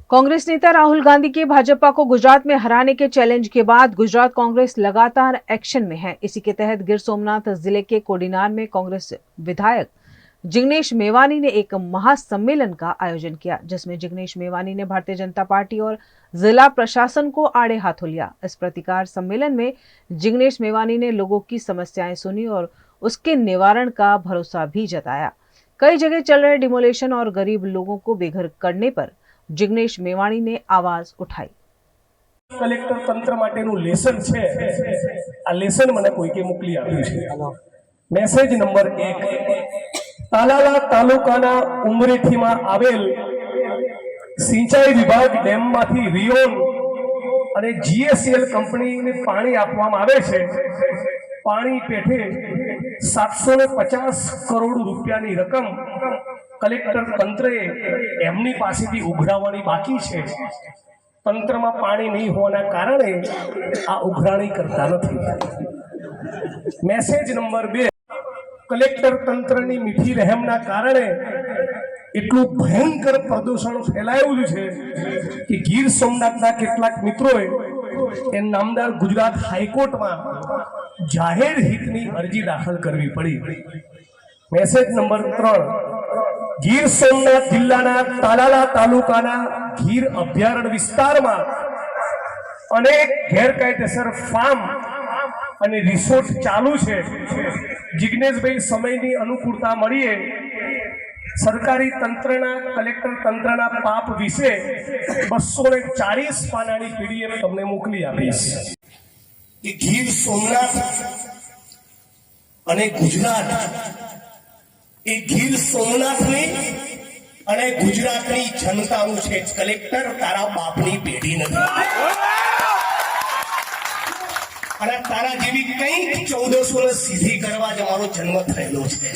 कांग्रेस नेता राहुल गांधी के भाजपा को गुजरात में हराने के चैलेंज के बाद गुजरात कांग्रेस लगातार एक्शन में है। इसी के तहत गिर सोमनाथ जिले के कोडीनार में कांग्रेस विधायक जिग्नेश मेवानी ने एक महासम्मेलन का आयोजन किया, जिसमें जिग्नेश मेवानी ने भारतीय जनता पार्टी और जिला प्रशासन को आड़े हाथों लिया। इस प्रतिकार सम्मेलन में जिग्नेश मेवानी ने लोगों की समस्याएं सुनी और उसके निवारण का भरोसा भी जताया। कई जगह चल रहे डिमोलेशन और गरीब लोगों को बेघर करने पर जिग्नेश मेवाणी ने आवाज उठाई। कलेक्टर तंत्र माटेનું લેસન છે, આ લેસન મને કોઈકે મોકલી આપ્યું છે। મેસેજ નંબર 1, તાલાલા તાલુકાના ઉમરેઠીમાં આવેલ સિંચાઈ વિભાગ ડેમમાંથી રિયોન અને જીએસએલ કંપનીને પાણી આપવામાં આવે છે। પાણી પેઠે 750 કરોડ રૂપિયાની રકમ કલેક્ટર તંત્રએ એમની પાસેથી ઉઘરાવવાની બાકી છે। તંત્રમાં પાણી નહીં હોવાના કારણે આ ઉઘરાણી કરતા નથી। મેસેજ નંબર 2, કલેક્ટર તંત્રની મીઠી રહેમના કારણે એટલું ભયંકર પ્રદૂષણ ફેલાયું છે કે ગીર સોમનાથના કેટલાક મિત્રોએ એ નામદાર ગુજરાત હાઈકોર્ટમાં જાહેર હિતની અરજી દાખલ કરવી પડી। મેસેજ નંબર 3, ગીર સોમનાથ જિલ્લાના તાલાલા તાલુકાના ગીર અભયારણ્ય વિસ્તારમાં અનેક ગેરકાયદેસર ફાર્મ અને રિસોર્ટ ચાલુ છે। જિગ્નેશભાઈ સમયની અનુકૂળતા મળીએ સરકારી તંત્રના કલેક્ટર તંત્રના પાપ વિશે 240 પાનાની પીડીએફ તમને મોકલી આપીશ। ગીર સોમનાથ અને ગુજરાત એ ગીર સોમનાથની અને ગુજરાતની જનતાનું છે। કલેક્ટર તારા બાપની પેઢી નથી અને તારા જેવી કંઈક 1400 સીધી કરવા જ મારો જન્મ થયેલો છે।